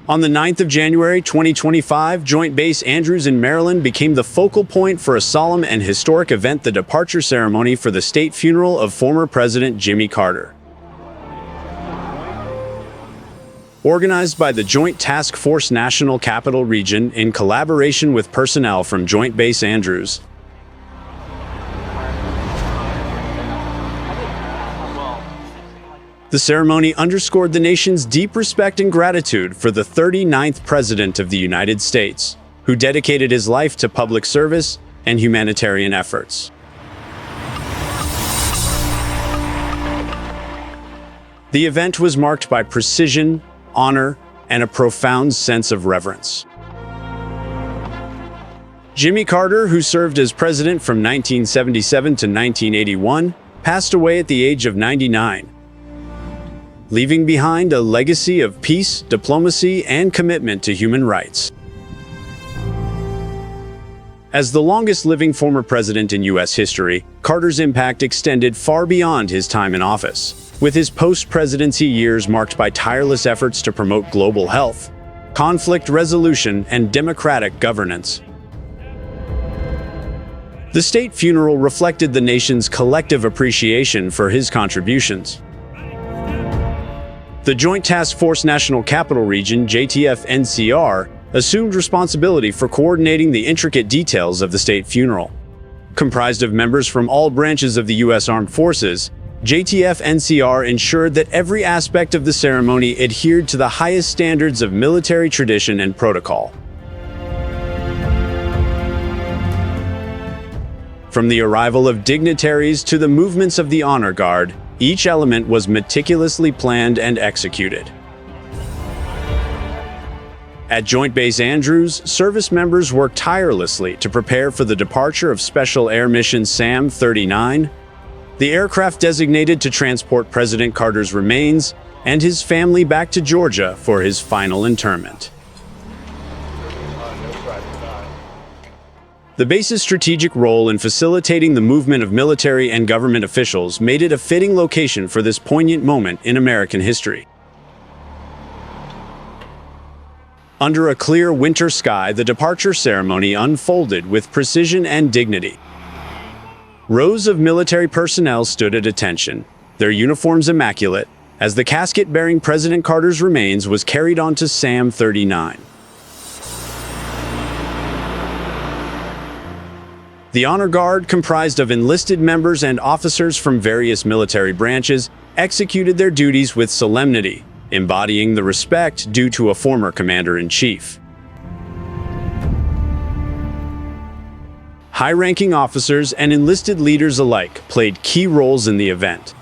On the 9th of January 2025, Joint Base Andrews in Maryland became the focal point for a solemn and historic event, the departure ceremony for the state funeral of former President Jimmy Carter. Organized by the Joint Task Force National Capital Region in collaboration with personnel from Joint Base Andrews, the ceremony underscored the nation's deep respect and gratitude for the 39th President of the United States, who dedicated his life to public service and humanitarian efforts. The event was marked by precision, honor, and a profound sense of reverence. Jimmy Carter, who served as president from 1977 to 1981, passed away at the age of 99. Leaving behind a legacy of peace, diplomacy, and commitment to human rights. As the longest-living former president in U.S. history, Carter's impact extended far beyond his time in office, with his post-presidency years marked by tireless efforts to promote global health, conflict resolution, and democratic governance. The state funeral reflected the nation's collective appreciation for his contributions. The Joint Task Force National Capital Region, JTF-NCR, assumed responsibility for coordinating the intricate details of the state funeral. Comprised of members from all branches of the U.S. Armed Forces, JTF-NCR ensured that every aspect of the ceremony adhered to the highest standards of military tradition and protocol. From the arrival of dignitaries to the movements of the honor guard, each element was meticulously planned and executed. At Joint Base Andrews, service members worked tirelessly to prepare for the departure of Special Air Mission SAM-39, the aircraft designated to transport President Carter's remains and his family back to Georgia for his final interment. The base's strategic role in facilitating the movement of military and government officials made it a fitting location for this poignant moment in American history. Under a clear winter sky, the departure ceremony unfolded with precision and dignity. Rows of military personnel stood at attention, their uniforms immaculate, as the casket bearing President Carter's remains was carried onto SAM-39. The Honor Guard, comprised of enlisted members and officers from various military branches, executed their duties with solemnity, embodying the respect due to a former commander-in-chief. High-ranking officers and enlisted leaders alike played key roles in the event.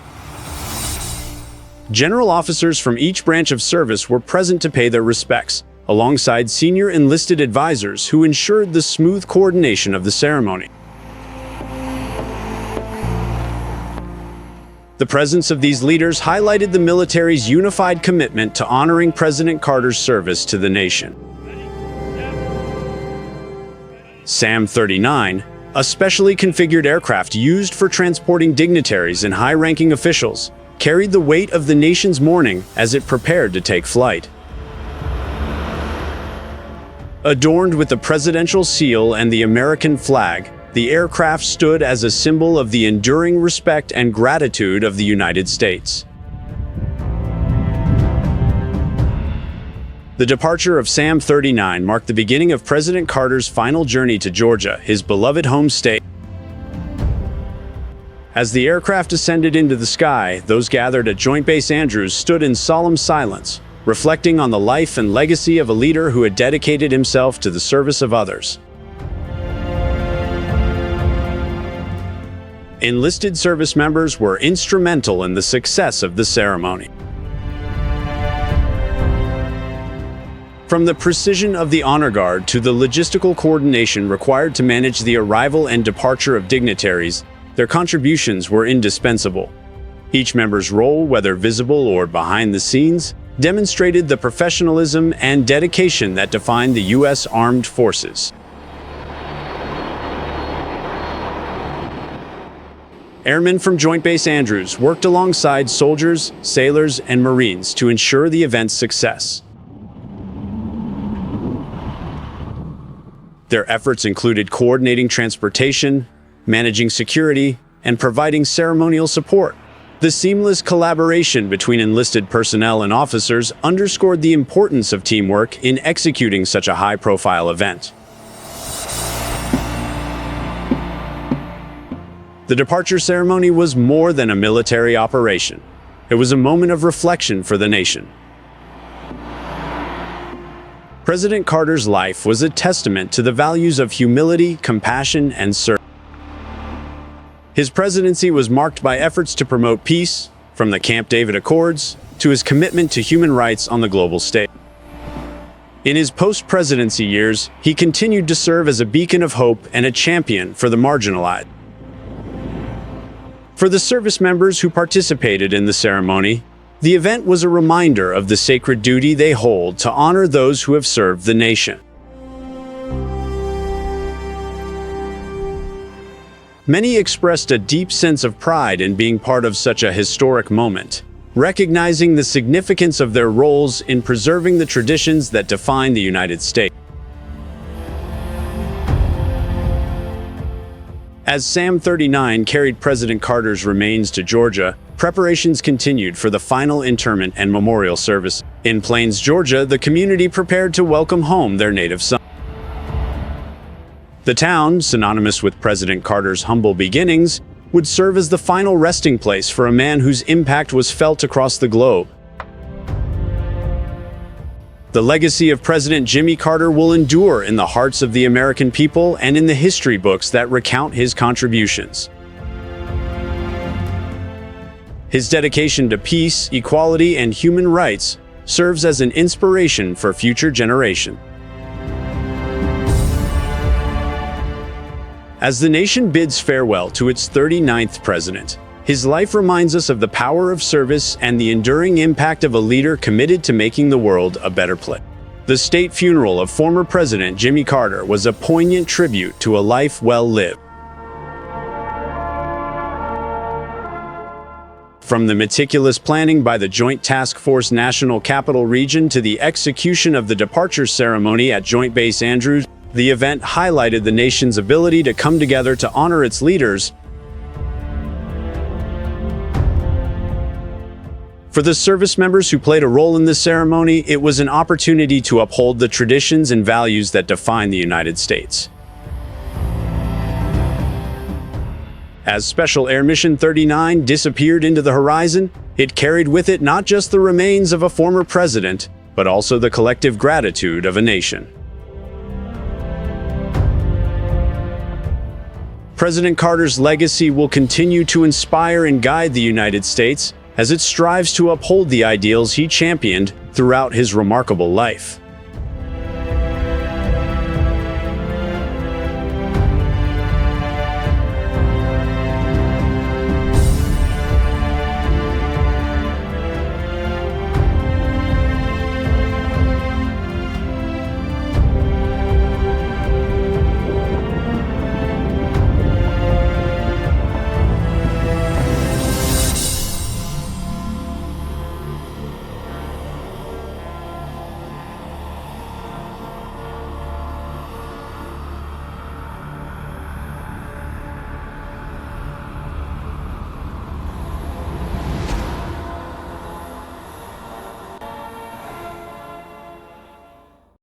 General officers from each branch of service were present to pay their respects, alongside senior enlisted advisors who ensured the smooth coordination of the ceremony. The presence of these leaders highlighted the military's unified commitment to honoring President Carter's service to the nation. SAM-39, a specially configured aircraft used for transporting dignitaries and high-ranking officials, carried the weight of the nation's mourning as it prepared to take flight. Adorned with the presidential seal and the American flag, the aircraft stood as a symbol of the enduring respect and gratitude of the United States. The departure of SAM-39 marked the beginning of President Carter's final journey to Georgia, his beloved home state. As the aircraft ascended into the sky, those gathered at Joint Base Andrews stood in solemn silence, reflecting on the life and legacy of a leader who had dedicated himself to the service of others. Enlisted service members were instrumental in the success of the ceremony. From the precision of the honor guard to the logistical coordination required to manage the arrival and departure of dignitaries, their contributions were indispensable. Each member's role, whether visible or behind the scenes, demonstrated the professionalism and dedication that defined the U.S. Armed Forces. Airmen from Joint Base Andrews worked alongside soldiers, sailors, and Marines to ensure the event's success. Their efforts included coordinating transportation, managing security, and providing ceremonial support. The seamless collaboration between enlisted personnel and officers underscored the importance of teamwork in executing such a high-profile event. The departure ceremony was more than a military operation. It was a moment of reflection for the nation. President Carter's life was a testament to the values of humility, compassion, and service. His presidency was marked by efforts to promote peace, from the Camp David Accords to his commitment to human rights on the global stage. In his post-presidency years, he continued to serve as a beacon of hope and a champion for the marginalized. For the service members who participated in the ceremony, the event was a reminder of the sacred duty they hold to honor those who have served the nation. Many expressed a deep sense of pride in being part of such a historic moment, recognizing the significance of their roles in preserving the traditions that define the United States. As SAM-39 carried President Carter's remains to Georgia, preparations continued for the final interment and memorial service. In Plains, Georgia, the community prepared to welcome home their native son. The town, synonymous with President Carter's humble beginnings, would serve as the final resting place for a man whose impact was felt across the globe. The legacy of President Jimmy Carter will endure in the hearts of the American people and in the history books that recount his contributions. His dedication to peace, equality, and human rights serves as an inspiration for future generations. As the nation bids farewell to its 39th president, his life reminds us of the power of service and the enduring impact of a leader committed to making the world a better place. The state funeral of former President Jimmy Carter was a poignant tribute to a life well lived. From the meticulous planning by the Joint Task Force National Capital Region to the execution of the departure ceremony at Joint Base Andrews, the event highlighted the nation's ability to come together to honor its leaders. For the service members who played a role in this ceremony, it was an opportunity to uphold the traditions and values that define the United States. As Special Air Mission 39 disappeared into the horizon, it carried with it not just the remains of a former president, but also the collective gratitude of a nation. President Carter's legacy will continue to inspire and guide the United States as it strives to uphold the ideals he championed throughout his remarkable life.